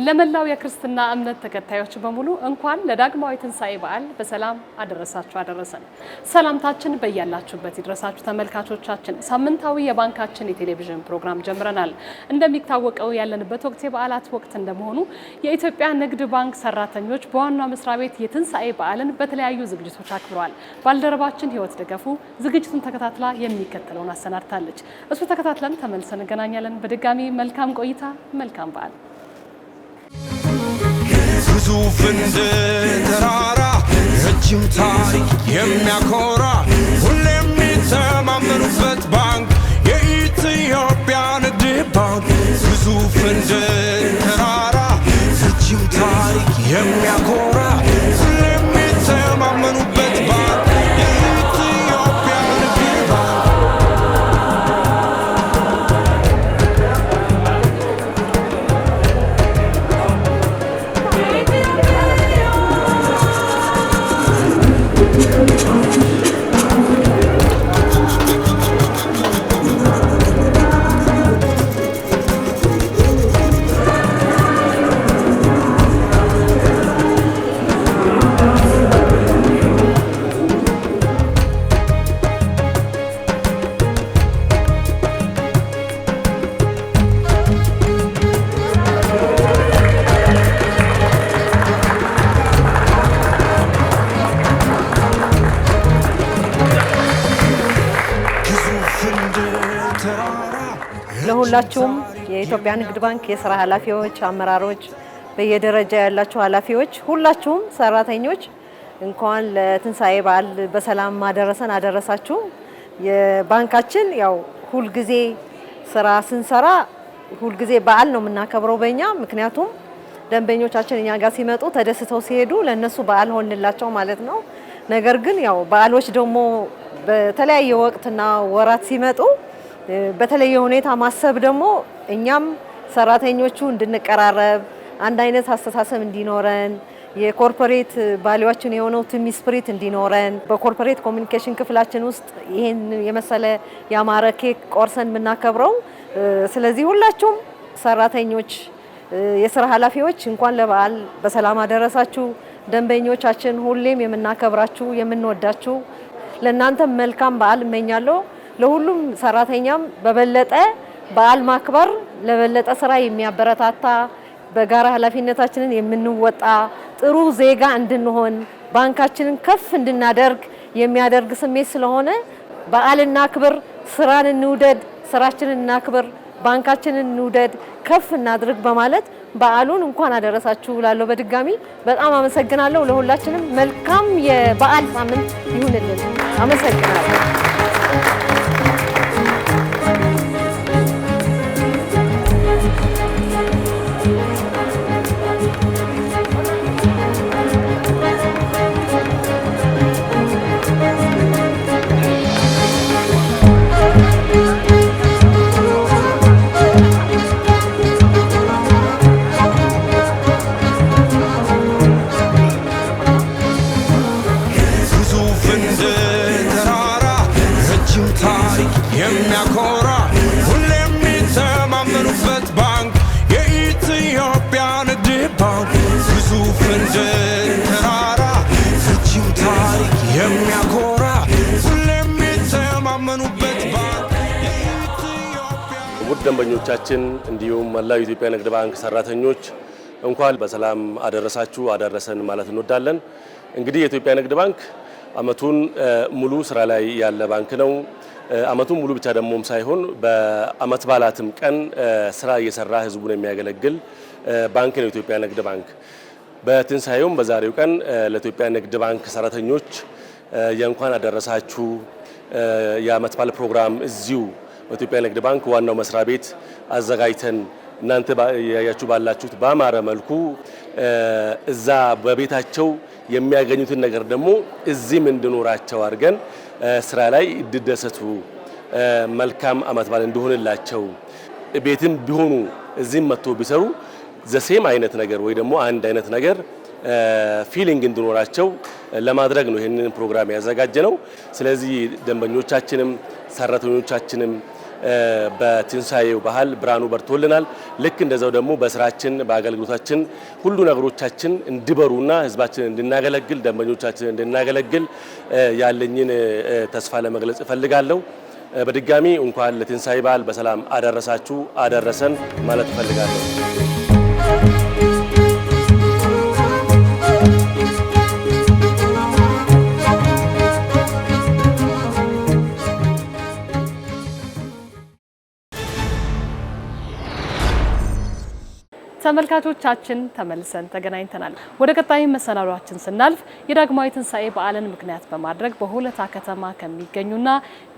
ለመላው የክርስትና እምነት ተከታዮች በሙሉ እንኳን ለዳግማዊ ትንሣኤ በዓል በሰላም አደረሳችሁ አደረሰን። ሰላምታችን በያላችሁበት ይድረሳችሁ ተመልካቾቻችን። ሳምንታዊ የባንካችን የቴሌቪዥን ፕሮግራም ጀምረናል። እንደሚታወቀው ያለንበት ወቅት የበዓላት ወቅት እንደመሆኑ የኢትዮጵያ ንግድ ባንክ ሰራተኞች በዋናው መስሪያ ቤት የትንሣኤ በዓልን በተለያዩ ዝግጅቶች አክብረዋል። ባልደረባችን ህይወት ደገፉ ዝግጅቱን ተከታትላ የሚከተለውን አሰናድታለች። እሱ ተከታትለን ተመልሰን እንገናኛለን። በድጋሚ መልካም ቆይታ፣ መልካም በዓል። ግዙፍ እንደ ተራራ ረጅም ታሪክ የሚያኮራ ሁሌም የሚተማመኑበት ባንክ የኢትዮጵያ ንግድ ባንክ። ግዙፍ እንደ ተራራ ረጅም ታሪክ የሚያኮራ ሁሌም የሚተማመኑበት ባንክ የኢትዮጵያ ንግድ ባንክ። ለሁላችሁም የኢትዮጵያ ንግድ ባንክ የሥራ ኃላፊዎች፣ አመራሮች፣ በየደረጃ ያላችሁ ኃላፊዎች፣ ሁላችሁም ሰራተኞች እንኳን ለትንሣኤ በዓል በሰላም አደረሰን አደረሳችሁ። የባንካችን ያው ሁልጊዜ ስራ ስንሰራ ሁልጊዜ በዓል ነው የምናከብረው በእኛ። ምክንያቱም ደንበኞቻችን እኛ ጋር ሲመጡ ተደስተው ሲሄዱ ለነሱ በዓል ሆንላቸው ማለት ነው። ነገር ግን ያው በዓሎች ደግሞ በተለያየ ወቅትና ወራት ሲመጡ በተለየ ሁኔታ ማሰብ ደግሞ እኛም ሰራተኞቹ እንድንቀራረብ አንድ አይነት አስተሳሰብ እንዲኖረን የኮርፖሬት ቫልዩአችን የሆነው ቲም ስፒሪት እንዲኖረን በኮርፖሬት ኮሚኒኬሽን ክፍላችን ውስጥ ይሄን የመሰለ ያማረ ኬክ ቆርሰን የምናከብረው። ስለዚህ ሁላችሁም ሰራተኞች፣ የሥራ ኃላፊዎች እንኳን ለበዓል በሰላም አደረሳችሁ። ደንበኞቻችን ሁሌም የምናከብራችሁ የምንወዳችሁ፣ ለእናንተ መልካም በዓል እመኛለሁ። ለሁሉም ሰራተኛም በበለጠ በዓል ማክበር ለበለጠ ስራ የሚያበረታታ በጋራ ኃላፊነታችንን የምንወጣ ጥሩ ዜጋ እንድንሆን ባንካችንን ከፍ እንድናደርግ የሚያደርግ ስሜት ስለሆነ በዓልና ክብር፣ ስራን እንውደድ፣ ስራችንን እናክብር፣ ባንካችንን እንውደድ፣ ከፍ እናድርግ በማለት በዓሉን እንኳን አደረሳችሁ ላለው በድጋሚ በጣም አመሰግናለሁ። ለሁላችንም መልካም የበዓል ሳምንት ይሁንልን። አመሰግናለሁ። የሚያኮራ ሁሌም የሚተማመኑበት ባንክ የኢትዮጵያ ንግድ ባንክ። ግዙፍ እንደ ተራራ ረጅም ታሪክ የሚያኮራ ሁሌም የሚተማመኑበት ባንክ የኢትዮጵያ። ውድ ደንበኞቻችን እንዲሁም መላው የኢትዮጵያ ንግድ ባንክ ሰራተኞች እንኳን በሰላም አደረሳችሁ አደረሰን ማለት እንወዳለን። እንግዲህ የኢትዮጵያ ንግድ ባንክ አመቱን ሙሉ ስራ ላይ ያለ ባንክ ነው። አመቱን ሙሉ ብቻ ደሞም ሳይሆን በአመት በዓላትም ቀን ስራ እየሰራ ህዝቡን የሚያገለግል ባንክ ነው ኢትዮጵያ ንግድ ባንክ። በትንሣኤውም በዛሬው ቀን ለኢትዮጵያ ንግድ ባንክ ሰራተኞች የእንኳን አደረሳችሁ የአመት በዓል ፕሮግራም እዚሁ በኢትዮጵያ ንግድ ባንክ ዋናው መስሪያ ቤት አዘጋጅተን እናንተ ያያችሁ ባላችሁት ባማረ መልኩ እዛ በቤታቸው የሚያገኙትን ነገር ደግሞ እዚህም እንድኖራቸው አድርገን ስራ ላይ እንዲደሰቱ መልካም አመት በዓል እንደሆነላቸው ቤትም ቢሆኑ እዚህም መጥቶ ቢሰሩ ዘሴም አይነት ነገር ወይ ደግሞ አንድ አይነት ነገር ፊሊንግ እንዲኖራቸው ለማድረግ ነው ይሄንን ፕሮግራም ያዘጋጀነው። ስለዚህ ደንበኞቻችንም ሰራተኞቻችንም በትንሳኤው ባህል ብርሃኑ በርቶልናል። ልክ እንደዛው ደግሞ በስራችን በአገልግሎታችን ሁሉ ነገሮቻችን እንዲበሩና ህዝባችን እንድናገለግል ደንበኞቻችን እንድናገለግል ያለኝን ተስፋ ለመግለጽ እፈልጋለሁ። በድጋሚ እንኳን ለትንሳኤ በዓል በሰላም አደረሳችሁ አደረሰን ማለት እፈልጋለሁ። ተመልካቾቻችን ተመልሰን ተገናኝተናል። ወደ ቀጣዩ መሰናዷችን ስናልፍ የዳግማዊ ትንሳኤ በዓልን ምክንያት በማድረግ በሆለታ ከተማ ከሚገኙና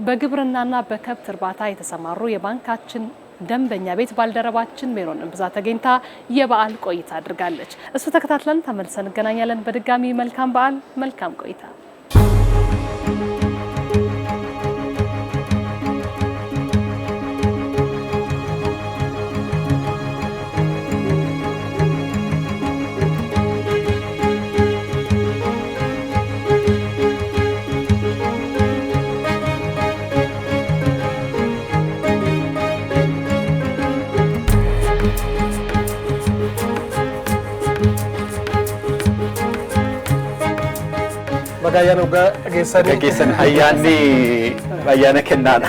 በግብርናና በከብት እርባታ የተሰማሩ የባንካችን ደንበኛ ቤት ባልደረባችን ሜሮን እንብዛ ተገኝታ የበዓል ቆይታ አድርጋለች። እሱ ተከታትለን ተመልሰን እንገናኛለን። በድጋሚ መልካም በዓል፣ መልካም ቆይታ። Bagayaan ugaa geessan ayyaana kennaadha.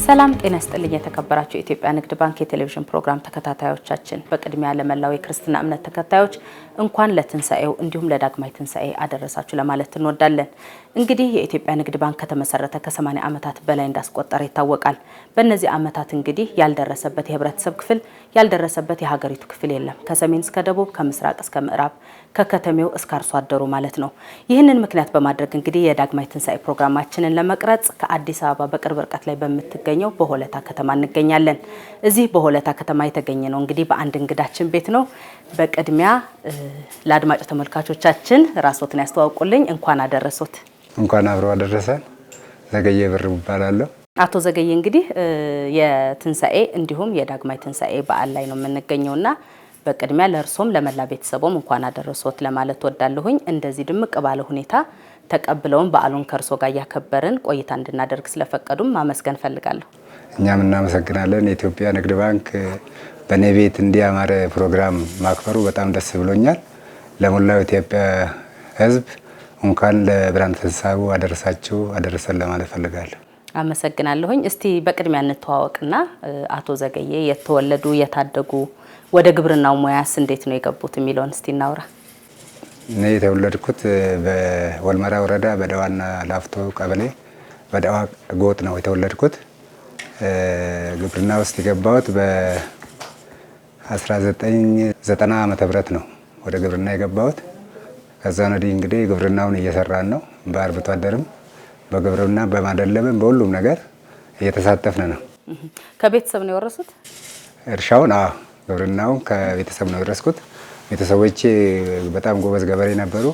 ሰላም ጤና ይስጥልኝ የተከበራችሁ የኢትዮጵያ ንግድ ባንክ የቴሌቪዥን ፕሮግራም ተከታታዮቻችን፣ በቅድሚያ ለመላው የክርስትና እምነት ተከታዮች እንኳን ለትንሳኤው እንዲሁም ለዳግማዊ ትንሳኤ አደረሳችሁ ለማለት እንወዳለን። እንግዲህ የኢትዮጵያ ንግድ ባንክ ከተመሰረተ ከ80 ዓመታት በላይ እንዳስቆጠረ ይታወቃል። በእነዚህ ዓመታት እንግዲህ ያልደረሰበት የህብረተሰብ ክፍል ያልደረሰበት የሀገሪቱ ክፍል የለም። ከሰሜን እስከ ደቡብ፣ ከምስራቅ እስከ ምዕራብ፣ ከከተሜው እስከ አርሶ አደሩ ማለት ነው። ይህንን ምክንያት በማድረግ እንግዲህ የዳግማዊ ትንሳኤ ፕሮግራማችንን ለመቅረጽ ከአዲስ አበባ በቅርብ ርቀት ላይ በምትገኘው በሆለታ ከተማ እንገኛለን። እዚህ በሆለታ ከተማ የተገኘ ነው እንግዲህ በአንድ እንግዳችን ቤት ነው። በቅድሚያ ለአድማጭ ተመልካቾቻችን ራስዎትን ያስተዋውቁልኝ። እንኳን አደረሶት። እንኳን አብሮ አደረሰን። ዘገየ ብር ይባላለሁ። አቶ ዘገየ እንግዲህ የትንሳኤ እንዲሁም የዳግማዊ ትንሳኤ በዓል ላይ ነው የምንገኘውና በቅድሚያ ለእርሶም ለመላ ቤተሰቦም እንኳን አደረሶት ለማለት ወዳለሁኝ። እንደዚህ ድምቅ ባለ ሁኔታ ተቀብለውን በዓሉን ከእርሶ ጋር ያከበርን ቆይታ እንድናደርግ ስለፈቀዱም ማመስገን ፈልጋለሁ። እኛም እናመሰግናለን። የኢትዮጵያ ንግድ ባንክ በኔ ቤት እንዲያማረ ፕሮግራም ማክበሩ በጣም ደስ ብሎኛል። ለሞላው ኢትዮጵያ ሕዝብ እንኳን ለብርሃነ ትንሣኤው አደረሳችሁ አደረሰን ለማለት ፈልጋለሁ። አመሰግናለሁኝ። እስቲ በቅድሚያ እንተዋወቅና አቶ ዘገየ የተወለዱ የታደጉ ወደ ግብርናው ሙያስ እንዴት ነው የገቡት የሚለውን እስቲ እናውራ። እኔ የተወለድኩት በወልመራ ወረዳ በደዋና ላፍቶ ቀበሌ በደዋ ጎጥ ነው የተወለድኩት። ግብርና ውስጥ የገባሁት በ1990 ዓመተ ምህረት ነው ወደ ግብርና የገባሁት። ከዛ ወዲህ እንግዲህ ግብርናውን እየሰራን ነው። በአርብቶ አደርም በግብርና በማደለብም በሁሉም ነገር እየተሳተፍን ነው። ከቤተሰብ ነው የወረሱት እርሻውን? አዎ ግብርናውን ከቤተሰብ ነው የወረስኩት። ቤተሰቦቼ በጣም ጎበዝ ገበሬ ነበሩ።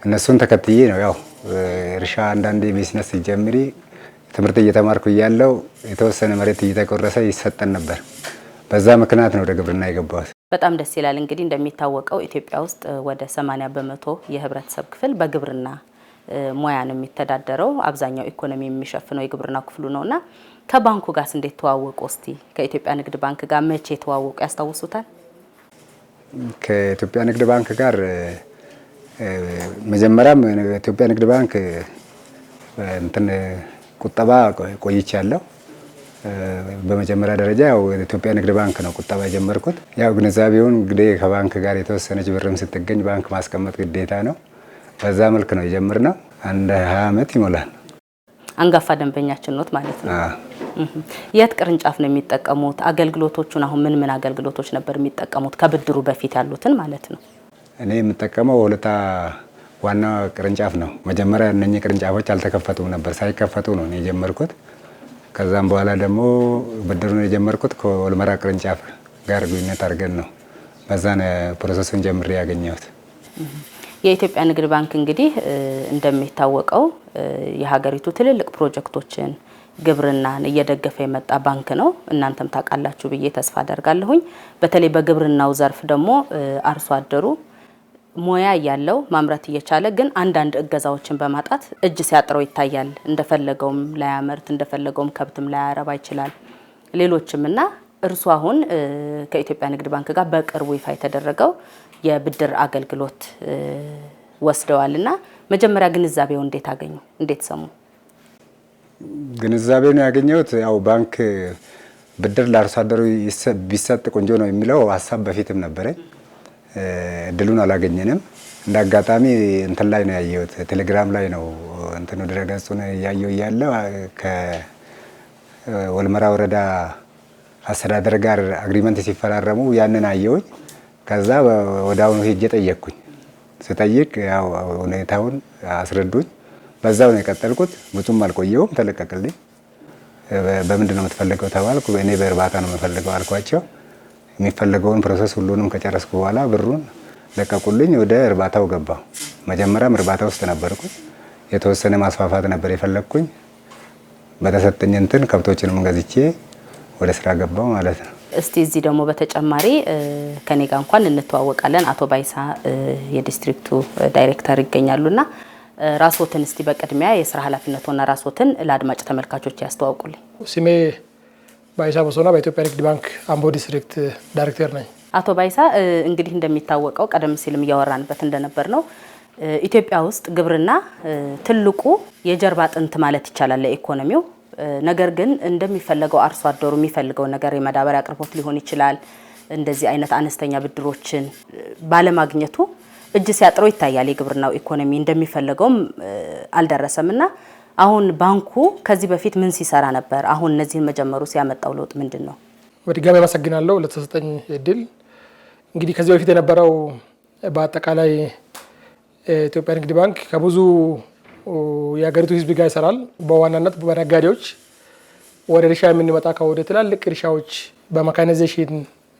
እነሱን ተከትዬ ነው ያው እርሻ አንዳንዴ ቢዝነስ ሲጀምሪ ትምህርት እየተማርኩ እያለው የተወሰነ መሬት እየተቆረሰ ይሰጠን ነበር። በዛ ምክንያት ነው ወደ ግብርና የገባሁት። በጣም ደስ ይላል። እንግዲህ እንደሚታወቀው ኢትዮጵያ ውስጥ ወደ 80% የህብረተሰብ ክፍል በግብርና ሙያ ነው የሚተዳደረው። አብዛኛው ኢኮኖሚ የሚሸፍነው የግብርናው ክፍሉ ነውና ከባንኩ ጋር እንዴት ተዋወቁ? እስቲ ከኢትዮጵያ ንግድ ባንክ ጋር መቼ ተዋወቁ ያስታውሱታል? ከኢትዮጵያ ንግድ ባንክ ጋር መጀመሪያም ኢትዮጵያ ንግድ ባንክ እንትን ቁጠባ ቆይቻለሁ። በመጀመሪያ ደረጃ ያው ኢትዮጵያ ንግድ ባንክ ነው ቁጠባ የጀመርኩት። ያው ግንዛቤውን እንግዲህ ከባንክ ጋር የተወሰነች ብርም ስትገኝ ባንክ ማስቀመጥ ግዴታ ነው። በዛ መልክ ነው የጀመርነው። አንድ 20 ዓመት ይሞላል። አንጋፋ ደንበኛችን ኖት ማለት ነው። የት ቅርንጫፍ ነው የሚጠቀሙት? አገልግሎቶቹን አሁን ምን ምን አገልግሎቶች ነበር የሚጠቀሙት ከብድሩ በፊት ያሉትን ማለት ነው? እኔ የምጠቀመው ሆለታ ዋና ቅርንጫፍ ነው። መጀመሪያ እነኚህ ቅርንጫፎች አልተከፈቱም ነበር። ሳይከፈቱ ነው እኔ የጀመርኩት። ከዛም በኋላ ደግሞ ብድሩን የጀመርኩት ከወልመራ ቅርንጫፍ ጋር ግንኙነት አድርገን ነው። በዛ ነው ፕሮሰሱን ጀምሬ ያገኘሁት። የኢትዮጵያ ንግድ ባንክ እንግዲህ እንደሚታወቀው የሀገሪቱ ትልልቅ ፕሮጀክቶችን ግብርናን እየደገፈ የመጣ ባንክ ነው። እናንተም ታውቃላችሁ ብዬ ተስፋ አደርጋለሁኝ። በተለይ በግብርናው ዘርፍ ደግሞ አርሶ አደሩ ሙያ ያለው ማምረት እየቻለ ግን አንዳንድ እገዛዎችን በማጣት እጅ ሲያጥረው ይታያል። እንደፈለገውም ላያመርት እንደፈለገውም ከብትም ላያረባ ይችላል። ሌሎችምና እርሱ አሁን ከኢትዮጵያ ንግድ ባንክ ጋር በቅርቡ ይፋ የተደረገው የብድር አገልግሎት ወስደዋልና መጀመሪያ ግንዛቤው እንዴት አገኙ? እንዴት ሰሙ? ግንዛቤውን ያገኘሁት ያው ባንክ ብድር ለአርሶ አደሩ ቢሰጥ ቆንጆ ነው የሚለው ሀሳብ በፊትም ነበረኝ። እድሉን አላገኘንም። እንደ አጋጣሚ እንትን ላይ ነው ያየሁት፣ ቴሌግራም ላይ ነው እንትኑ ድረገጹን ያየው ያለ ከወልመራ ወረዳ አስተዳደር ጋር አግሪመንት ሲፈራረሙ ያንን አየሁኝ። ከዛ ወዳው ሄጄ ጠየቅኩኝ። ስጠይቅ ያው ሁኔታውን አስረዱኝ። በዛው ነው የቀጠልኩት። ብዙም አልቆየውም፣ ተለቀቀልኝ። በምንድን ነው የምትፈልገው ተባልኩ። እኔ በእርባታ ነው የምፈልገው አልኳቸው። የሚፈልገውን ፕሮሰስ ሁሉንም ከጨረስኩ በኋላ ብሩን ለቀቁልኝ። ወደ እርባታው ገባሁ። መጀመሪያም እርባታ ውስጥ ነበርኩ። የተወሰነ ማስፋፋት ነበር የፈለግኩኝ። በተሰጠኝ እንትን ከብቶችንም ገዝቼ ወደ ስራ ገባሁ ማለት ነው። እስቲ እዚህ ደግሞ በተጨማሪ ከኔ ጋር እንኳን እንተዋወቃለን። አቶ ባይሳ የዲስትሪክቱ ዳይሬክተር ይገኛሉና ራስዎትን እስቲ በቅድሚያ የስራ ኃላፊነቶና ራስዎትን ለአድማጭ ተመልካቾች ያስተዋውቁልኝ። ስሜ ባይሳ ቦሶና በኢትዮጵያ ንግድ ባንክ አምቦ ዲስትሪክት ዳይሬክተር ነኝ። አቶ ባይሳ እንግዲህ እንደሚታወቀው ቀደም ሲልም እያወራንበት እንደነበር ነው ኢትዮጵያ ውስጥ ግብርና ትልቁ የጀርባ አጥንት ማለት ይቻላል ለኢኮኖሚው። ነገር ግን እንደሚፈልገው አርሶ አደሩ የሚፈልገው ነገር የማዳበሪያ አቅርቦት ሊሆን ይችላል። እንደዚህ አይነት አነስተኛ ብድሮችን ባለማግኘቱ እጅ ሲያጥረው ይታያል። የግብርናው ኢኮኖሚ እንደሚፈልገውም አልደረሰምና አሁን ባንኩ ከዚህ በፊት ምን ሲሰራ ነበር? አሁን እነዚህን መጀመሩ ሲያመጣው ለውጥ ምንድን ነው? በድጋሚ አመሰግናለሁ ለተሰጠኝ እድል። እንግዲህ ከዚህ በፊት የነበረው በአጠቃላይ ኢትዮጵያ ንግድ ባንክ ከብዙ የሀገሪቱ ሕዝብ ጋር ይሰራል። በዋናነት በነጋዴዎች ወደ እርሻ የምንመጣ ከወደ ትላልቅ እርሻዎች በሜካናይዜሽን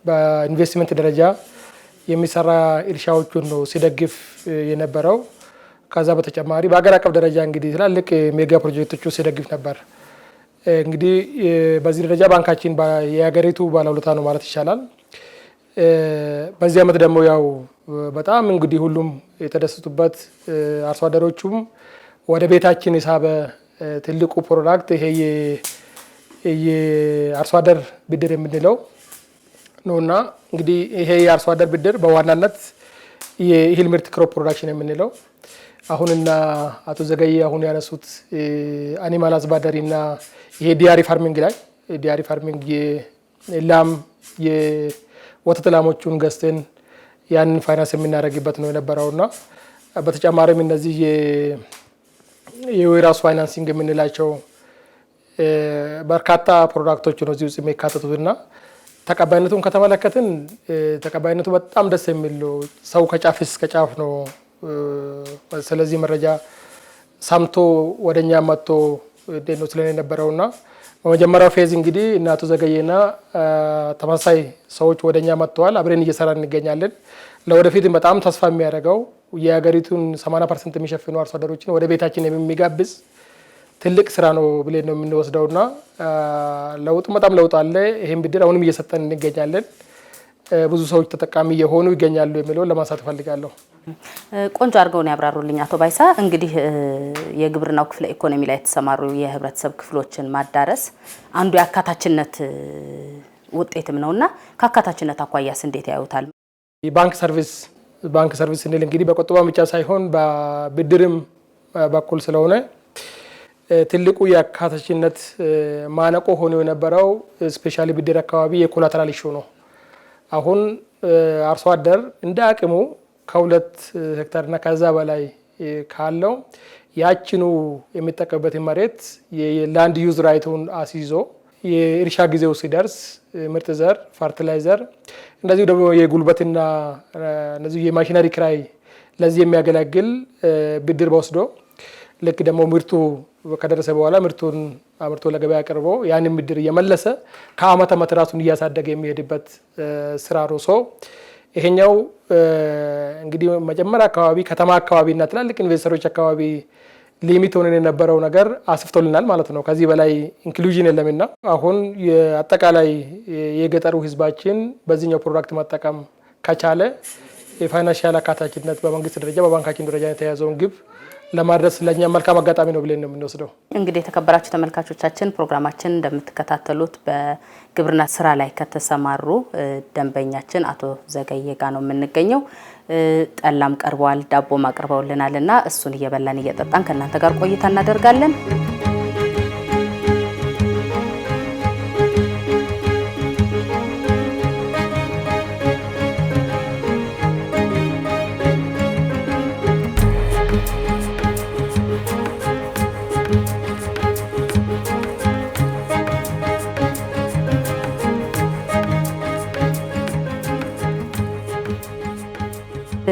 በኢንቨስትመንት ደረጃ የሚሰራ እርሻዎቹን ነው ሲደግፍ የነበረው። ከዛ በተጨማሪ በአገር አቀፍ ደረጃ እንግዲህ ትላልቅ ሜጋ ፕሮጀክቶቹ ሲደግፍ ነበር። እንግዲህ በዚህ ደረጃ ባንካችን የሀገሪቱ ባለውለታ ነው ማለት ይቻላል። በዚህ ዓመት ደግሞ ያው በጣም እንግዲህ ሁሉም የተደሰቱበት አርሶ አደሮቹም ወደ ቤታችን የሳበ ትልቁ ፕሮዳክት ይሄ የአርሶ አደር ብድር የምንለው ነውና እንግዲህ ይሄ የአርሶ አደር ብድር በዋናነት የእህል ምርት ክሮፕ ፕሮዳክሽን የምንለው አሁንና አቶ ዘገየ አሁን ያነሱት አኒማል አዝባዳሪና ይሄ ዲያሪ ፋርሚንግ ላይ ዲያሪ ፋርሚንግ የላም የወተት ላሞቹን ገዝተን ያንን ፋይናንስ የምናደርግበት ነው የነበረውና በተጨማሪም እነዚህ የዌራውስ ፋይናንሲንግ የምንላቸው በርካታ ፕሮዳክቶች ነው እዚህ ውስጥ የሚካተቱትና ተቀባይነቱን ከተመለከትን ተቀባይነቱ በጣም ደስ የሚል ነው። ሰው ከጫፍ እስከ ጫፍ ነው። ስለዚህ መረጃ ሳምቶ ወደኛ መጥቶ እንዴት ነው ስለኔ የነበረውና በመጀመሪያው ፌዝ እንግዲህ እናቱ ዘገየና ተመሳሳይ ሰዎች ወደኛ መጥተዋል። አብረን እየሰራን እንገኛለን። ለወደፊት በጣም ተስፋ የሚያደርገው የሀገሪቱን 80% የሚሸፍኑ አርሶ አደሮችን ወደ ቤታችን የሚጋብዝ ትልቅ ስራ ነው ብለን ነው የምንወስደውና ለውጥ በጣም ለውጥ አለ። ይሄን ብድር አሁንም እየሰጠን እንገኛለን። ብዙ ሰዎች ተጠቃሚ የሆኑ ይገኛሉ የሚለው ለማንሳት ፈልጋለሁ። ቆንጆ አድርገው ነው ያብራሩልኝ አቶ ባይሳ። እንግዲህ የግብርናው ክፍለ ኢኮኖሚ ላይ የተሰማሩ የህብረተሰብ ክፍሎችን ማዳረስ አንዱ የአካታችነት ውጤትም ነውና ከአካታችነት አኳያስ እንዴት ያዩታል? ባንክ ሰርቪስ ስንል እንግዲህ በቁጠባ ብቻ ሳይሆን በብድርም በኩል ስለሆነ ትልቁ የአካታችነት ማነቆ ሆኖ የነበረው ስፔሻሊ ብድር አካባቢ የኮላተራል ኢሹ ነው። አሁን አርሶ አደር እንደ አቅሙ ከ2 ሄክታርና ከዛ በላይ ካለው ያችኑ የሚጠቀምበትን መሬት የላንድ ዩዝ ራይቱን አስይዞ የእርሻ ጊዜው ሲደርስ ምርጥ ዘር፣ ፈርቲላይዘር እንደዚሁ ደግሞ የጉልበትና እንደዚሁ የማሽነሪ ክራይ ለዚህ የሚያገለግል ብድር ወስዶ ልክ ደግሞ ምርቱ ከደረሰ በኋላ ምርቱን አምርቶ ለገበያ አቅርቦ ያንን ብድር እየመለሰ ከአመት ዓመት ራሱን እያሳደገ የሚሄድበት ስራ ነው። ይሄኛው እንግዲህ መጀመሪያ አካባቢ ከተማ አካባቢና ትላልቅ ኢንቨስተሮች አካባቢ ሊሚት ሆነን የነበረው ነገር አስፍቶልናል ማለት ነው። ከዚህ በላይ ኢንክሉዥን የለምና አሁን አጠቃላይ የገጠሩ ህዝባችን በዚህኛው ፕሮዳክት መጠቀም ከቻለ የፋይናንሻል አካታችነት በመንግስት ደረጃ በባንካችን ደረጃ የተያዘውን ግብ ለማድረስ ለኛ መልካም አጋጣሚ ነው ብለን ነው የምንወስደው። እንግዲህ የተከበራችሁ ተመልካቾቻችን ፕሮግራማችን እንደምትከታተሉት በግብርና ስራ ላይ ከተሰማሩ ደንበኛችን አቶ ዘገየ ጋር ነው የምንገኘው። ጠላም ቀርበዋል፣ ዳቦም አቅርበውልናልና እሱን እየበላን እየጠጣን ከእናንተ ጋር ቆይታ እናደርጋለን።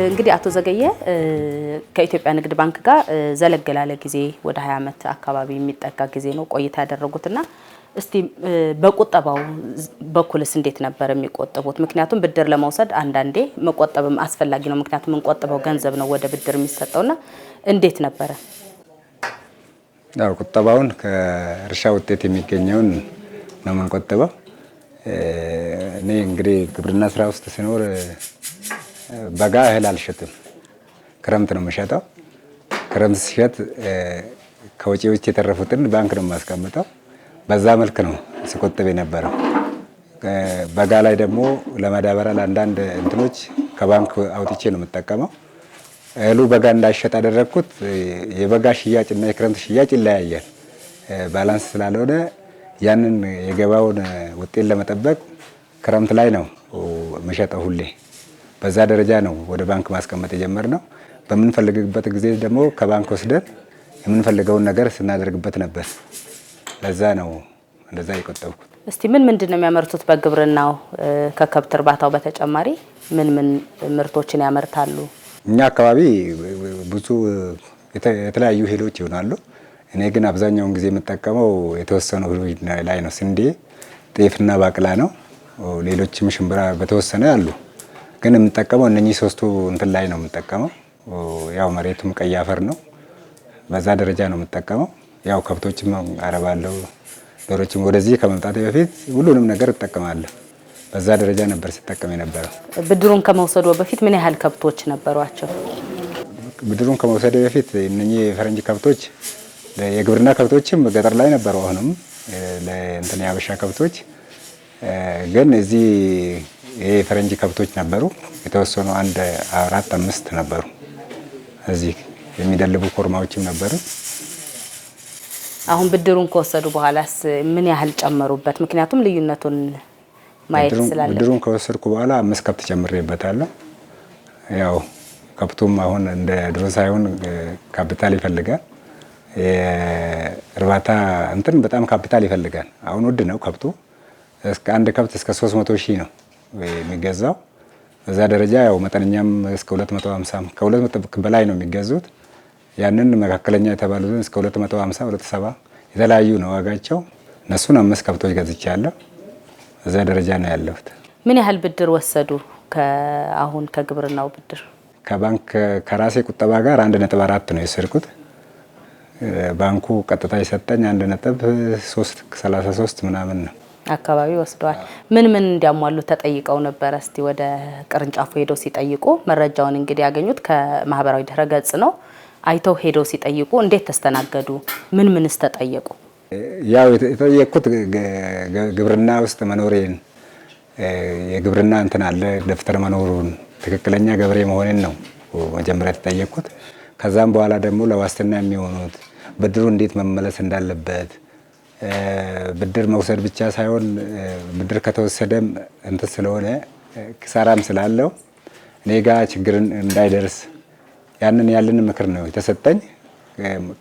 እንግዲህ አቶ ዘገየ ከኢትዮጵያ ንግድ ባንክ ጋር ዘለግ ላለ ጊዜ ወደ 20 ዓመት አካባቢ የሚጠጋ ጊዜ ነው ቆይታ ያደረጉትና እስቲ በቁጠባው በኩልስ እንዴት ነበር የሚቆጥቡት? ምክንያቱም ብድር ለመውሰድ አንዳንዴ መቆጠብም አስፈላጊ ነው። ምክንያቱም እንቆጥበው ገንዘብ ነው ወደ ብድር የሚሰጠውና እንዴት ነበረ? ያው ቁጠባውን ከእርሻ ውጤት የሚገኘውን ነው የምንቆጥበው። እኔ እንግዲህ ግብርና ስራ ውስጥ ሲኖር በጋ እህል አልሸጥም፣ ክረምት ነው የምሸጠው። ክረምት ሲሸጥ ከወጪዎች የተረፉትን ባንክ ነው የማስቀምጠው። በዛ መልክ ነው ሲቆጥብ የነበረው። በጋ ላይ ደግሞ ለማዳበሪያ ለአንዳንድ እንትኖች ከባንክ አውጥቼ ነው የምጠቀመው። እህሉ በጋ እንዳይሸጥ ያደረግኩት የበጋ ሽያጭ እና የክረምት ሽያጭ ይለያያል። ባላንስ ስላልሆነ ያንን የገባውን ውጤት ለመጠበቅ ክረምት ላይ ነው የምሸጠው ሁሌ። በዛ ደረጃ ነው ወደ ባንክ ማስቀመጥ የጀመርነው። በምንፈልግበት ጊዜ ደግሞ ከባንክ ወስደን የምንፈልገውን ነገር ስናደርግበት ነበር። ለዛ ነው እንደዛ የቆጠብኩት። እስቲ ምንድን ነው የሚያመርቱት በግብርናው? ከከብት እርባታው በተጨማሪ ምን ምርቶችን ያመርታሉ? እኛ አካባቢ ብዙ የተለያዩ እህሎች ይሆናሉ። እኔ ግን አብዛኛውን ጊዜ የምጠቀመው የተወሰኑ እህሎች ላይ ነው። ስንዴ፣ ጤፍና ባቅላ ነው። ሌሎችም ሽምብራ በተወሰነ አሉ። ግን የምጠቀመው እነኚህ ሶስቱ እንትን ላይ ነው የምጠቀመው። ያው መሬቱም ቀይ አፈር ነው። በዛ ደረጃ ነው የምጠቀመው። ያው ከብቶችም አረባለሁ፣ ዶሮችም ወደዚህ ከመምጣቴ በፊት ሁሉንም ነገር እጠቀማለሁ። በዛ ደረጃ ነበር ሲጠቀም የነበረው። ብድሩን ከመውሰዱ በፊት ምን ያህል ከብቶች ነበሯቸው? ብድሩን ከመውሰዱ በፊት እነኚህ የፈረንጅ ከብቶች የግብርና ከብቶችም ገጠር ላይ ነበሩ። አሁንም ለእንትን ያበሻ ከብቶች ግን እዚህ ይሄ የፈረንጅ ከብቶች ነበሩ። የተወሰኑ 1 4 5 ነበሩ። እዚህ የሚደልቡ ኮርማዎችም ነበሩ። አሁን ብድሩን ከወሰዱ በኋላስ ምን ያህል ጨመሩበት? ምክንያቱም ልዩነቱን ማየት ስላለ። ብድሩን ከወሰድኩ በኋላ 5 ከብት ጨምሬበታለሁ። ያው ከብቱም አሁን እንደ ድሮ ሳይሆን ካፒታል ይፈልጋል። የእርባታ እንትን በጣም ካፒታል ይፈልጋል። አሁን ውድ ነው ከብቱ። እስከ አንድ ከብት እስከ 300 ሺህ ነው የሚገዛው። በዛ ደረጃ ያው መጠነኛም እስከ 250 ከ200 በላይ ነው የሚገዙት። ያንን መካከለኛ የተባሉትን እስከ 250 270 የተለያዩ ነው ዋጋቸው። እነሱን 5 ከብቶች ገዝቻለሁ። በዛ ደረጃ ነው ያለሁት። ምን ያህል ብድር ወሰዱ? አሁን ከግብርናው ብድር ከባንክ ከራሴ ቁጠባ ጋር 1.4 ነው የወሰድኩት። ባንኩ ቀጥታ የሰጠኝ 1.33 ምናምን ነው አካባቢ ወስደዋል። ምን እንዲያሟሉ ተጠይቀው ነበር? እስቲ ወደ ቅርንጫፉ ሄደው ሲጠይቁ መረጃውን እንግዲህ ያገኙት ከማህበራዊ ድረ ገጽ ነው። አይተው ሄደው ሲጠይቁ እንዴት ተስተናገዱ? ምንስ ተጠየቁ? ያው የተጠየቁት ግብርና ውስጥ መኖሬን የግብርና እንትን አለ ደፍተር መኖሩን ትክክለኛ ገበሬ መሆኔን ነው መጀመሪያ የተጠየቁት። ከዛም በኋላ ደግሞ ለዋስትና የሚሆኑት ብድሩ እንዴት መመለስ እንዳለበት ብድር መውሰድ ብቻ ሳይሆን ብድር ከተወሰደም እንትን ስለሆነ ኪሳራም ስላለው እኔ ጋር ችግር እንዳይደርስ ያንን ምክር ነው የተሰጠኝ።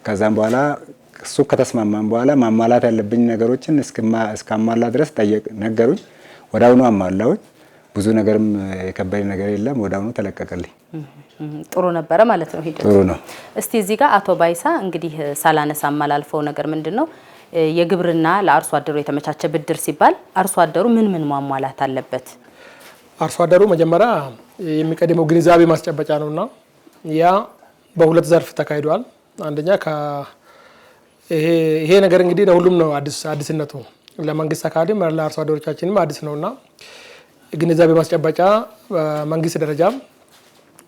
ከዛም በኋላ እሱ ከተስማማም በኋላ ማሟላት ያለብኝ ነገሮችን እስካሟላ ድረስ ነገሩኝ። ወዳውኑ አሟላውኝ። ብዙ ነገርም የከበደ ነገር የለም። ወዳውኑ ተለቀቀልኝ። ጥሩ ነበረ ማለት ነው ሂደቱ። ጥሩ ነው። እስቲ እዚህ ጋር አቶ ባይሳ እንግዲህ ሳላነሳ ማላልፈው ነገር ምንድነው የግብርና ለአርሶ አደሩ የተመቻቸ ብድር ሲባል አርሶ አደሩ ምን ማሟላት አለበት? አርሶ አደሩ መጀመሪያ የሚቀድመው ግንዛቤ ማስጨበጫ ነውና ያ በሁለት ዘርፍ ተካሂዷል። አንደኛ ይሄ ነገር እንግዲህ ለሁሉም ነው አዲስነቱ፣ ለመንግስት አካልም ለአርሶ አደሮቻችንም አዲስ ነውና ግንዛቤ ማስጨበጫ በመንግስት ደረጃም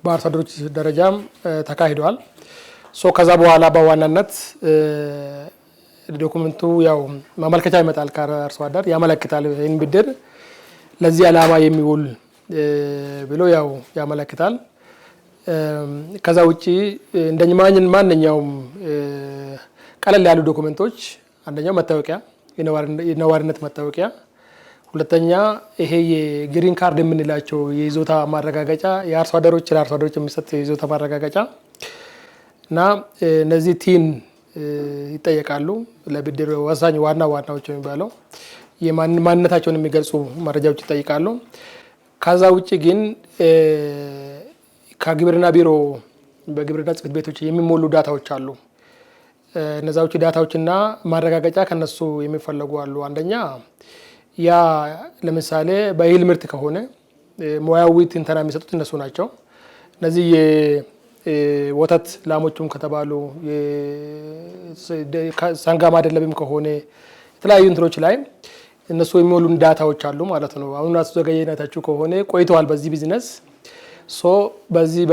በአርሶ አደሮች ደረጃም ተካሂዷል። ከዛ በኋላ በዋናነት ዶኩመንቱ ያው ማመልከቻ ይመጣል ከአርሶ አደር ያመለክታል። ይህን ብድር ለዚህ ዓላማ የሚውል ብሎ ያው ያመለክታል። ከዛ ውጪ ማንኛውም ቀለል ያሉ ዶኩመንቶች አንደኛው መታወቂያ፣ የነዋሪነት መታወቂያ፣ ሁለተኛ ይሄ የግሪን ካርድ የምንላቸው የይዞታ ማረጋገጫ ለአርሶ አደሮች የሚሰጥ የይዞታ ማረጋገጫ እና እነዚህ ቲን ይጠየቃሉ። ለብድር ወሳኝ ዋናዎች የሚባለው የማንነታቸውን የሚገልጹ መረጃዎች ይጠይቃሉ። ከዛ ውጪ ግን ከግብርና ቢሮ በግብርና ጽሕፈት ቤቶች የሚሞሉ ዳታዎች አሉ። እነዛዎቹ ዳታዎችና ማረጋገጫ ከነሱ የሚፈለጉ አሉ። አንደኛ ያ ለምሳሌ በእህል ምርት ከሆነ ሙያዊ ትንተና የሚሰጡት እነሱ ናቸው። እነዚህ የወተት ላሞቹም ከተባሉ ሰንጋ ማደለብም ከሆነ የተለያዩ እንትኖች ላይ እነሱ የሚሞሉ ዳታዎች አሉ ማለት ነው። አሁን አቶ ዘገየነታችሁ ከሆነ ቆይተዋል በዚህ ቢዝነስ በዚህ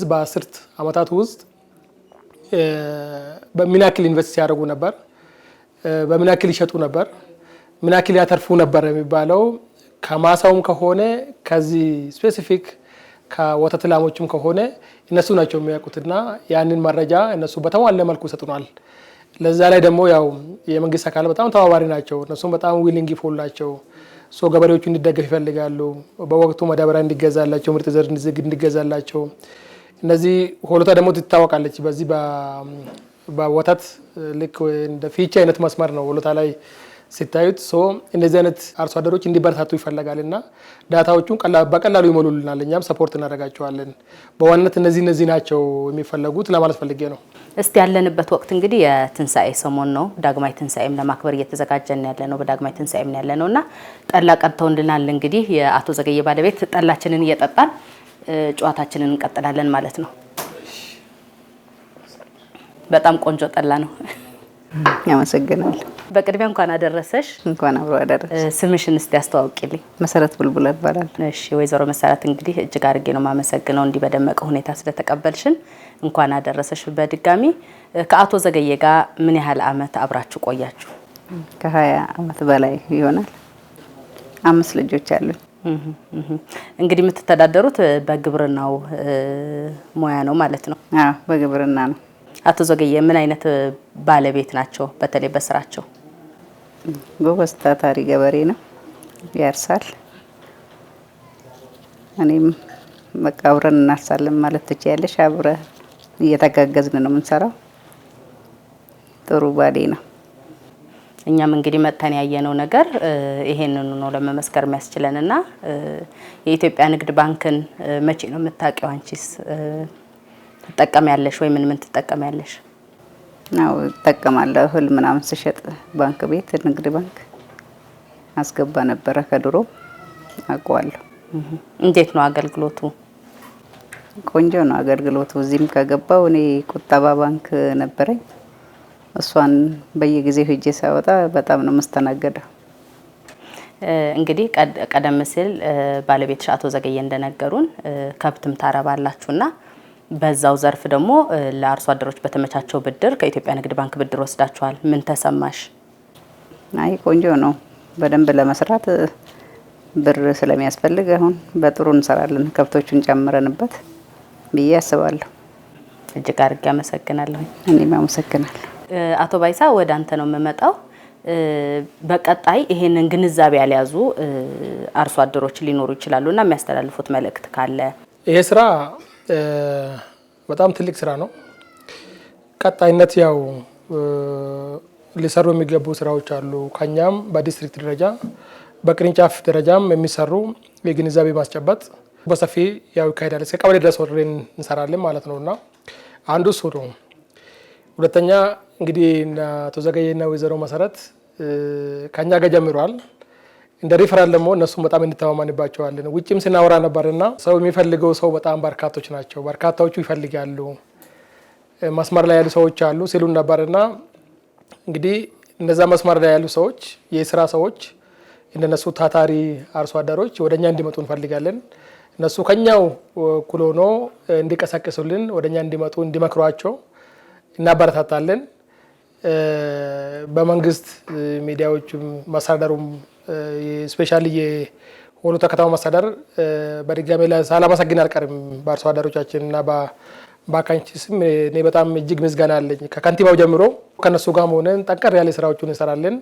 በ10 ዓመታት ውስጥ በምን ያክል ኢንቨስት ሲያደርጉ ነበር፣ በምን ያክል ይሸጡ ነበር፣ ምን ያክል ያተርፉ ነበር የሚባለው ከማሳውም ከሆነ ከዚህ ስፔሲፊክ ከወተት ላሞችም ከሆነ እነሱ ናቸው የሚያውቁትና ያንን መረጃ እነሱ በተሟላ መልኩ ይሰጡናል። ለዛ ላይ ደግሞ ያው የመንግስት አካል በጣም ተባባሪ ናቸው። እነሱም በጣም ዊሊንግ ፎል ናቸው። ገበሬዎቹ እንዲደገፍ ይፈልጋሉ። በወቅቱ ማዳበሪያ እንዲገዛላቸው፣ ምርጥ ዘር እንዲገዛላቸው። እነዚህ ሆሎታ ደግሞ ትታወቃለች። በዚህ በወተት ልክ እንደ ፊቻ አይነት መስመር ነው ሆሎታ ላይ ሲታዩት። እነዚህ አይነት አርሶ አደሮች እንዲበረታቱ ይፈልጋልና ዳታዎቹን በቀላሉ ይሞሉልናል። እኛም ሰፖርት እናደርጋቸዋለን። በዋናነት እነዚህ ናቸው የሚፈለጉት ለማለት ፈልጌ ነው። እስቲ ያለንበት ወቅት እንግዲህ የትንሳኤ ሰሞን ነው። ዳግማይ ትንሳኤም ለማክበር እየተዘጋጀን ያለ ነው። በዳግማይ ትንሳኤም ያለ ነውና ጠላ ቀድተውልናል። እንግዲህ የአቶ ዘገየ ባለቤት ጠላችንን እየጠጣን ጨዋታችንን እንቀጥላለን ማለት ነው። በጣም ቆንጆ ጠላ ነው። ያመሰግናለሁ። በቅድሚያ እንኳን አደረሰሽ። እንኳን አብሮ አደረሰ። ስምሽን እስቲ ያስተዋውቂልኝ። መሰረት ቡልቡላ ይባላል። እሺ ወይዘሮ መሰረት እንግዲህ እጅግ አድርጌ ነው የማመሰግነው እንዲህ በደመቀ ሁኔታ ስለተቀበልሽን። እንኳን አደረሰሽ በድጋሚ። ከአቶ ዘገየ ጋር ምን ያህል አመት አብራችሁ ቆያችሁ? ከ20 አመት በላይ ይሆናል። 5 ልጆች አሉኝ። እንግዲህ የምትተዳደሩት በግብርናው ሙያ ነው ማለት ነው? አዎ በግብርና ነው። አቶ ዘገየ ምን አይነት ባለቤት ናቸው? በተለይ በስራቸው ጎበዝ ታታሪ ገበሬ ነው። ያርሳል። እኔም በቃ አብረን እናርሳለን ማለት ትችያለሽ። አብረን እየተጋገዝን ነው የምንሰራው። ጥሩ ባሌ ነው። እኛም እንግዲህ መጥተን ያየነው ነገር ይሄንን ነው ለመመስከር የሚያስችለንና የኢትዮጵያ ንግድ ባንክን መቼ ነው የምታውቂው አንቺስ? ትጠቀሚያለሽ ወይ? ምን ትጠቀሚያለሽ? አዎ እጠቀማለሁ። እህል ምናምን ስሸጥ ባንክ ቤት ንግድ ባንክ አስገባ ነበረ ከድሮ አውቀዋለሁ። እንዴት ነው አገልግሎቱ? ቆንጆ ነው አገልግሎቱ። እዚህም ከገባው እኔ ቁጠባ ባንክ ነበረኝ። እሷን በየጊዜው ሄጄ ሳወጣ በጣም ነው መስተናገደው። እንግዲህ ቀደም ሲል ባለቤትሽ አቶ ዘገየ እንደነገሩን ከብትም ታረባላችሁና በዛው ዘርፍ ደግሞ ለአርሶ አደሮች በተመቻቸው ብድር ከኢትዮጵያ ንግድ ባንክ ብድር ወስዳችኋል። ምን ተሰማሽ? አይ ቆንጆ ነው። በደንብ ለመስራት ብር ስለሚያስፈልግ አሁን በጥሩ እንሰራለን። ከብቶቹን ጨምረንበት ብዬ አስባለሁ። እጅግ አድርጌ አመሰግናለሁ። እኔም አመሰግናለሁ። አቶ ባይሳ ወደ አንተ ነው የምመጣው። በቀጣይ ይሄንን ግንዛቤ ያልያዙ አርሶ አደሮች ሊኖሩ ይችላሉና የሚያስተላልፉት መልእክት ካለ? ይሄ ስራ በጣም ትልቅ ስራ ነው። ቀጣይነት ያው ሊሰሩ የሚገቡ ስራዎች አሉ። ከኛም በዲስትሪክት ደረጃ በቅርንጫፍ ደረጃም የሚሰሩ የግንዛቤ ማስጨበጥ በሰፊ ያው ይካሄዳል። እስከ ቀበሌ ድረስ ወርደን እንሰራለን ማለት ነውና አንዱ እሱ ነው። ሁለተኛ እንግዲህ አቶ ዘገየና ወይዘሮ መሰረት ከኛ ጋር ጀምሯል። እንደ ሪፈራል ደግሞ እነሱም በጣም እንተማመንባቸዋለን። ውጭም ስናወራ ነበርና ሰው የሚፈልገው ሰው በጣም በርካቶች ናቸው፣ በርካታዎቹ ይፈልጋሉ፣ መስመር ላይ ያሉ ሰዎች አሉ ሲሉን ነበርና እንግዲህ እነዛ መስመር ላይ ያሉ ሰዎች የስራ ሰዎች እንደነሱ ታታሪ አርሶ አደሮች ወደኛ እንዲመጡ እንፈልጋለን። እነሱ ከኛው እኩል ሆኖ እንዲቀሰቅሱልን ወደኛ እንዲመጡ እንዲመክሯቸው እናበረታታለን። በመንግስት ሚዲያዎችም መስተዳድሩም ስፔሻሊ የወላይታ ከተማ መስተዳድር በድጋሚ ሳላመሰግን አልቀርም። በአርሶ አደሮቻችን እና በአካንቺ ስም እኔ በጣም እጅግ ምስጋና አለኝ። ከከንቲባው ጀምሮ ከነሱ ጋር ሆነን ጠንከር ያለ ስራዎችን እንሰራለን።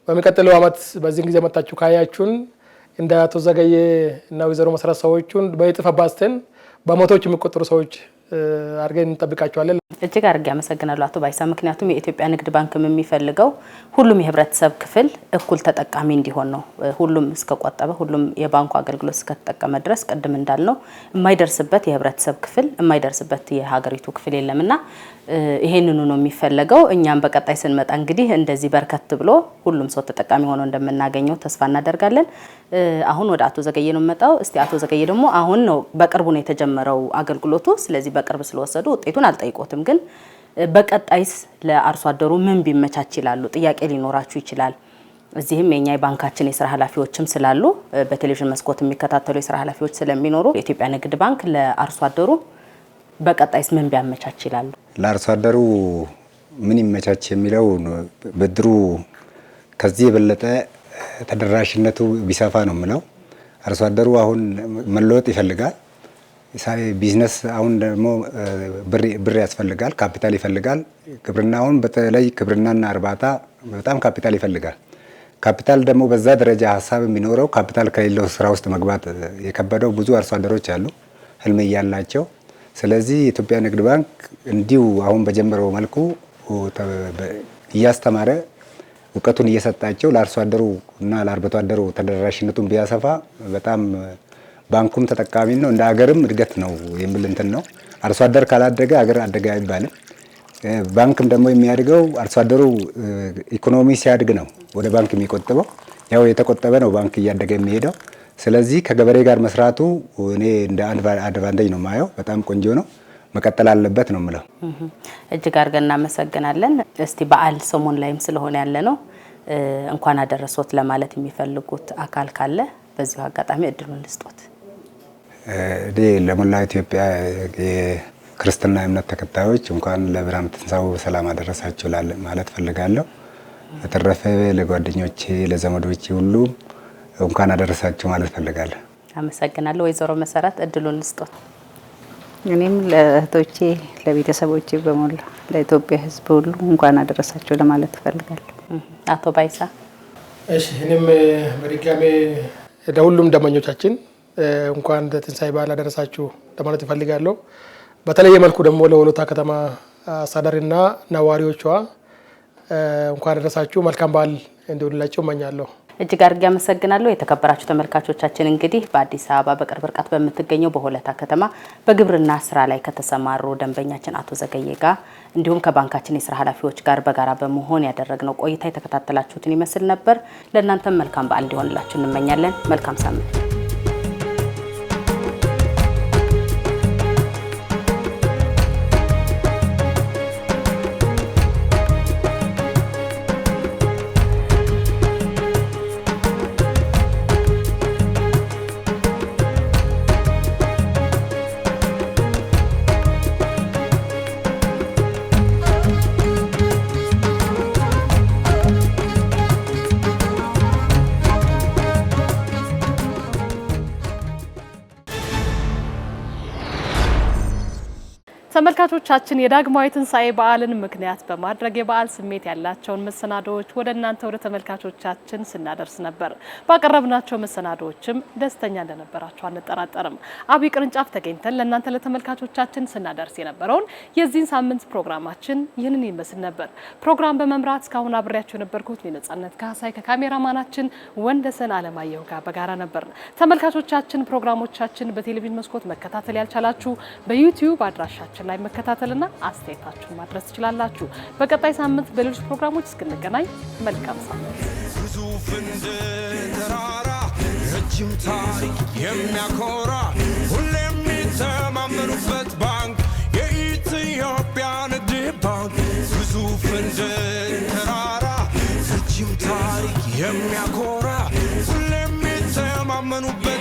በሚቀጥለው ዓመት በዚህ ጊዜ መጣችሁ ካያችሁን እንደ አቶ ዘገየ እና ወይዘሮ መሰረት ሰዎቹን በይጥፍ አባዝተን በመቶዎች የሚቆጠሩ ሰዎች አድርገን እንጠብቃቸዋለን። እጅግ አድርጌ አመሰግናለሁ አቶ ባይሳ። ምክንያቱም የኢትዮጵያ ንግድ ባንክም የሚፈልገው ሁሉም የህብረተሰብ ክፍል እኩል ተጠቃሚ እንዲሆን ነው። ሁሉም እስከቆጠበ ሁሉም የባንኩ አገልግሎት እስከተጠቀመ ድረስ ቅድም እንዳልነው የማይደርስበት የህብረተሰብ ክፍል የማይደርስበት የሀገሪቱ ክፍል የለምና ይሄንኑ ነው የሚፈልገው። እኛም በቀጣይ ስንመጣ እንግዲህ እንደዚህ በርከት ብሎ ሁሉም ሰው ተጠቃሚ ሆኖ እንደምናገኘው ተስፋ እናደርጋለን። አሁን ወደ አቶ ዘገየ ነው መጣው። እስቲ አቶ ዘገየ ደግሞ አሁን ነው በቅርቡ ነው የተጀመረው አገልግሎቱ። ስለዚህ በቅርብ ስለወሰዱ ውጤቱን አልጠይቆትም፣ ግን በቀጣይስ ለአርሶ አደሩ ምን ቢመቻች ይላሉ? ጥያቄ ሊኖራችሁ ይችላል። እዚህም የኛ የባንካችን የስራ ኃላፊዎችም ስላሉ በቴሌቪዥን መስኮት የሚከታተሉ የስራ ኃላፊዎች ስለሚኖሩ የኢትዮጵያ ንግድ ባንክ ለአርሶ አደሩ በቀጣይስ ምን ቢያመቻች ይላሉ? ለአርሶ አደሩ ምን ይመቻች የሚለው ብድሩ ከዚህ የበለጠ ተደራሽነቱ ቢሰፋ ነው የምለው። አርሶ አደሩ አሁን መለወጥ ይፈልጋል። ቢዝነስ አሁን ደግሞ ብር ያስፈልጋል፣ ካፒታል ይፈልጋል። ግብርናውን በተለይ ግብርናና እርባታ በጣም ካፒታል ይፈልጋል። ካፒታል ደግሞ በዛ ደረጃ ሀሳብ የሚኖረው ካፒታል ከሌለው ስራ ውስጥ መግባት የከበደው ብዙ አርሶ አደሮች አሉ፣ ህልም ያላቸው። ስለዚህ የኢትዮጵያ ንግድ ባንክ እንዲሁ አሁን በጀመረው መልኩ እያስተማረ እውቀቱን እየሰጣቸው ለአርሶ አደሩ እና ለአርብቶ አደሩ ተደራሽነቱን ቢያሰፋ በጣም ባንኩም ተጠቃሚ ነው፣ እንደ ሀገርም እድገት ነው የሚል እንትን ነው። አርሶ አደር ካላደገ ሀገር አደገ አይባልም። ባንክም ደግሞ የሚያድገው አርሶ አደሩ ኢኮኖሚ ሲያድግ ነው ወደ ባንክ የሚቆጥበው። ያው የተቆጠበ ነው ባንክ እያደገ የሚሄደው። ስለዚህ ከገበሬ ጋር መስራቱ እኔ እንደ አድቫንቴጅ ነው ማየው። በጣም ቆንጆ ነው፣ መቀጠል አለበት ነው የምለው። እጅግ አድርገን እናመሰግናለን። እስቲ በዓል ሰሞን ላይም ስለሆነ ያለ ነው እንኳን አደረሶት ለማለት የሚፈልጉት አካል ካለ በዚሁ አጋጣሚ እድሉን ልስጦት። እኔ ለሞላ ኢትዮጵያ የክርስትና እምነት ተከታዮች እንኳን ለብርሃነ ትንሣኤው በሰላም አደረሳችሁ ማለት ፈልጋለሁ። በተረፈ ለጓደኞቼ ለዘመዶቼ ሁሉ እንኳን አደረሳችሁ ማለት ፈልጋለሁ። አመሰግናለሁ። ወይዘሮ መሰረት እድሉን ልስጦት። እኔም ለእህቶቼ ለቤተሰቦቼ በሞላ ለኢትዮጵያ ሕዝብ ሁሉ እንኳን አደረሳችሁ ለማለት ፈልጋለሁ። አቶ ባይሳ። እሺ፣ እኔም በድጋሜ ለሁሉም ደንበኞቻችን እንኳን ለትንሣኤ በዓል አደረሳችሁ ለማለት እፈልጋለሁ። በተለየ መልኩ ደግሞ ለወላይታ ከተማ አስተዳዳሪና ነዋሪዎቿ እንኳን አደረሳችሁ፣ መልካም በዓል እንዲሆንላችሁ እመኛለሁ። እጅግ አድርጌ አመሰግናለሁ። የተከበራችሁ ተመልካቾቻችን እንግዲህ በአዲስ አበባ በቅርብ ርቀት በምትገኘው በወላይታ ከተማ በግብርና ስራ ላይ ከተሰማሩ ደንበኛችን አቶ ዘገየ ጋር እንዲሁም ከባንካችን የስራ ኃላፊዎች ጋር በጋራ በመሆን ያደረግነው ቆይታ የተከታተላችሁትን ይመስል ነበር። ለእናንተም መልካም በዓል እንዲሆንላችሁ እንመኛለን። መልካም ሳምንት። ተመልካቾቻችን የዳግማዊ ትንሣኤ በዓልን ምክንያት በማድረግ የበዓል ስሜት ያላቸውን መሰናዶዎች ወደ እናንተ ወደ ተመልካቾቻችን ስናደርስ ነበር። ባቀረብናቸው መሰናዶዎችም ደስተኛ እንደነበራችሁ አንጠራጠርም። አብይ ቅርንጫፍ ተገኝተን ለእናንተ ለተመልካቾቻችን ስናደርስ የነበረውን የዚህን ሳምንት ፕሮግራማችን ይህንን ይመስል ነበር። ፕሮግራም በመምራት እስካሁን አብሬያችሁ የነበርኩት የነጻነት ካሳይ ከካሜራማናችን ወንደሰን አለማየሁ ጋር በጋራ ነበር። ተመልካቾቻችን ፕሮግራሞቻችን በቴሌቪዥን መስኮት መከታተል ያልቻላችሁ በዩቲዩብ አድራሻችን ላይ መከታተልና አስተያየታችሁን ማድረስ ትችላላችሁ። በቀጣይ ሳምንት በሌሎች ፕሮግራሞች እስክንገናኝ መልካም ሳምንት። ረጅም ታሪክ የሚያኮራ ሁሌም የሚተማመኑበት ባንክ የኢትዮጵያ ንግድ ባንክ ግዙፍ እንደ ተራራ ረጅም ታሪክ የሚያኮራ ሁሌም የሚተማመኑበት